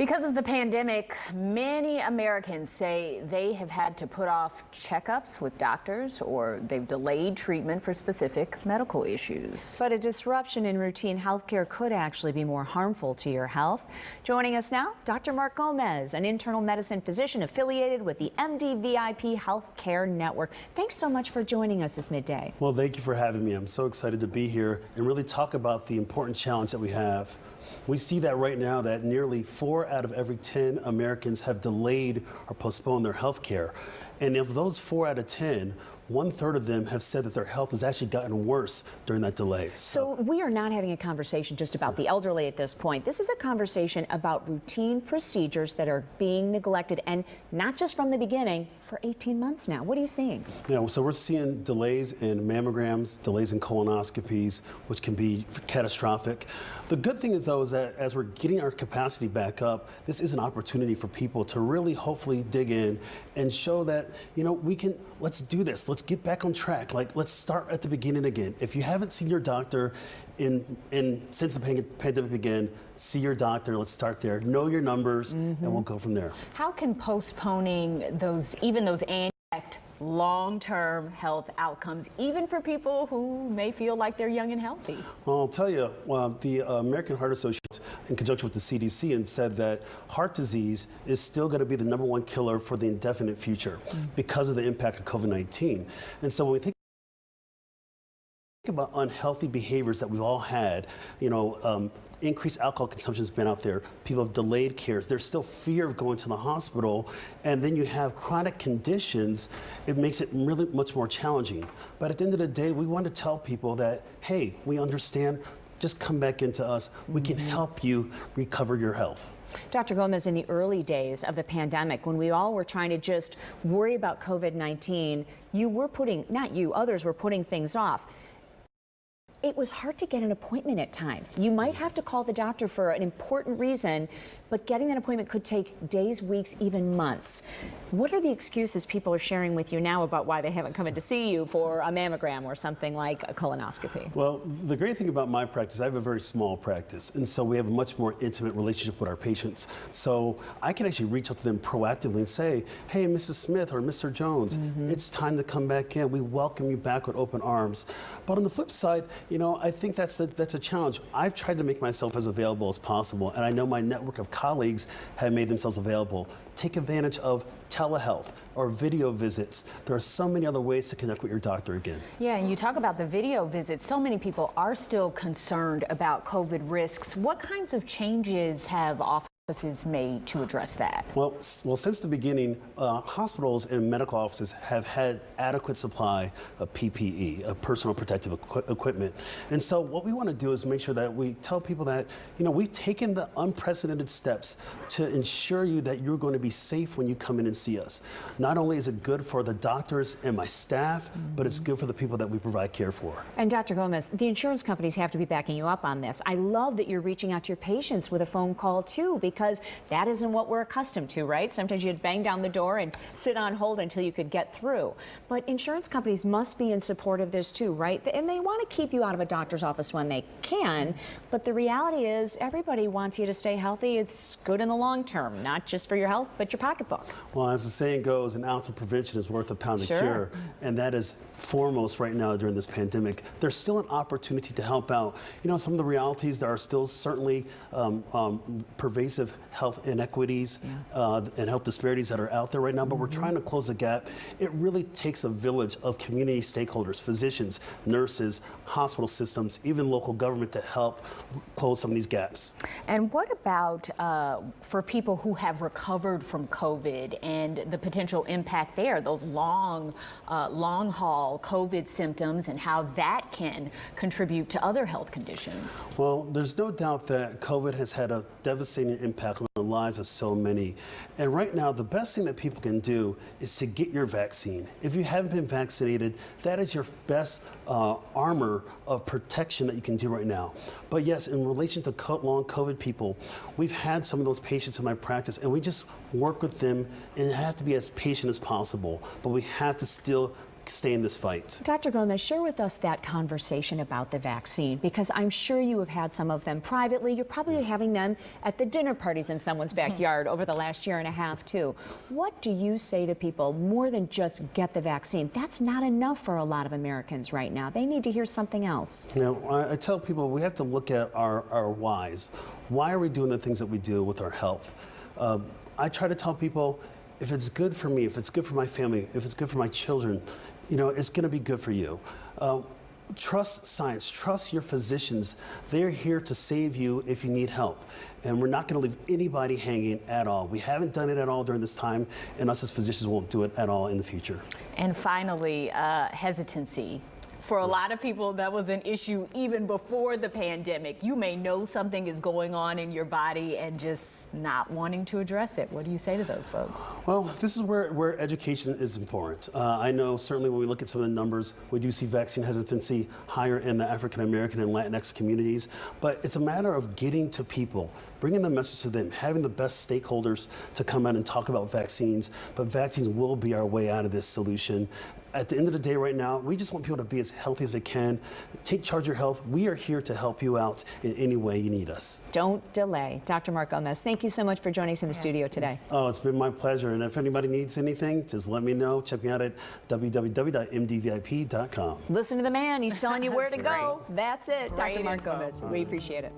Because of the pandemic, many Americans say they have had to put off checkups with doctors or they've delayed treatment for specific medical issues. But a disruption in routine health care could actually be more harmful to your health. Joining us now, Dr. Mark Gomez, an internal medicine physician affiliated with the MD-VIP Health Care Network. Thanks so much for joining us this midday. Well, thank you for having me. I'm so excited to be here and really talk about the important challenge that we have. We see that right now that nearly 4 out of every 10 Americans have delayed or postponed their health care. And of those 4 out of 10, 1/3 of them have said that their health has actually gotten worse during that delay. So we are not having a conversation just about the elderly at this point. This is a conversation about routine procedures that are being neglected, and not just from the beginning, for 18 months now. What are you seeing? Yeah, so we're seeing delays in mammograms, delays in colonoscopies, which can be catastrophic. The good thing is, though, is that as we're getting our capacity back up, this is an opportunity for people to really hopefully dig in and show that, you know, let's do this. Let's get back on track. Like, let's start at the beginning again. If you haven't seen your doctor since the pandemic began, see your doctor. Let's start there. Know your numbers, and we'll go from there. How can postponing those long-term health outcomes, even for people who may feel like they're young and healthy? Well, I'll tell you, the American Heart Association, in conjunction with the CDC, and said that heart disease is still going to be the #1 killer for the indefinite future because of the impact of COVID-19. And so when we think about unhealthy behaviors that we've all had, increased alcohol consumption has been out there. People have delayed cares. There's still fear of going to the hospital. And then you have chronic conditions. It makes it really much more challenging. But at the end of the day, we want to tell people that, hey, we understand. Just come back into us. We can help you recover your health. Dr. Gomez, in the early days of the pandemic, when we all were trying to just worry about COVID-19, others were putting things off. It was hard to get an appointment at times. You might have to call the doctor for an important reason, but getting that appointment could take days, weeks, even months. What are the excuses people are sharing with you now about why they haven't come in to see you for a mammogram or something like a colonoscopy? Well, the great thing about my practice, I have a very small practice, and so we have a much more intimate relationship with our patients. So I can actually reach out to them proactively and say, hey, Mrs. Smith or Mr. Jones, it's time to come back in. We welcome you back with open arms. But on the flip side, I think that's a challenge. I've tried to make myself as available as possible, and I know my network of colleagues have made themselves available. Take advantage of telehealth or video visits. There are so many other ways to connect with your doctor again. Yeah, and you talk about the video visits. So many people are still concerned about COVID risks. What kinds of changes have offices made to address that? Well, since the beginning, hospitals and medical offices have had adequate supply of PPE, of personal protective equipment. And so what we want to do is make sure that we tell people that, we've taken the unprecedented steps to ensure you that you're going to be safe when you come in and see us. Not only is it good for the doctors and my staff, but it's good for the people that we provide care for. And Dr. Gomez, the insurance companies have to be backing you up on this. I love that you're reaching out to your patients with a phone call too, because that isn't what we're accustomed to, right? Sometimes you'd bang down the door and sit on hold until you could get through. But insurance companies must be in support of this too, right? And they want to keep you out of a doctor's office when they can. But the reality is everybody wants you to stay healthy. It's good in the long term, not just for your health, but your pocketbook. Well, as the saying goes, an ounce of prevention is worth a pound of cure. And that is foremost right now during this pandemic. There's still an opportunity to help out. Some of the realities that are still certainly pervasive health inequities and health disparities that are out there right now, but we're trying to close the gap. It really takes a village of community stakeholders, physicians, nurses, hospital systems, even local government to help close some of these gaps. And what about for people who have recovered from COVID and the potential impact there, those long haul COVID symptoms and how that can contribute to other health conditions? Well, there's no doubt that COVID has had a devastating impact on the lives of so many. And right now, the best thing that people can do is to get your vaccine. If you haven't been vaccinated, that is your best armor of protection that you can do right now. But yes, in relation to long COVID people, we've had some of those patients in my practice, and we just work with them and have to be as patient as possible. But we have to still stay in this fight. Dr. Gomez, share with us that conversation about the vaccine, because I'm sure you have had some of them privately. You're probably having them at the dinner parties in someone's backyard over the last year and a half, too. What do you say to people more than just get the vaccine? That's not enough for a lot of Americans right now. They need to hear something else. You know, I tell people we have to look at our whys. Why are we doing the things that we do with our health? I try to tell people, if it's good for me, if it's good for my family, if it's good for my children, you know, it's going to be good for you. Trust science, trust your physicians. They're here to save you if you need help. And we're not going to leave anybody hanging at all. We haven't done it at all during this time, and us as physicians won't do it at all in the future. And finally, hesitancy. For a lot of people, that was an issue even before the pandemic. You may know something is going on in your body and just not wanting to address it. What do you say to those folks? Well, this is where education is important. I know certainly when we look at some of the numbers, we do see vaccine hesitancy higher in the African American and Latinx communities, but it's a matter of getting to people, bringing the message to them, having the best stakeholders to come out and talk about vaccines, but vaccines will be our way out of this solution. At the end of the day right now, we just want people to be as healthy as they can. Take charge of your health. We are here to help you out in any way you need us. Don't delay. Dr. Mark Gomez, thank you so much for joining us in the studio today. Oh, it's been my pleasure. And if anybody needs anything, just let me know. Check me out at www.mdvip.com. Listen to the man. He's telling you where to That's go. That's it. Great Dr. Mark info. Gomez. We appreciate it.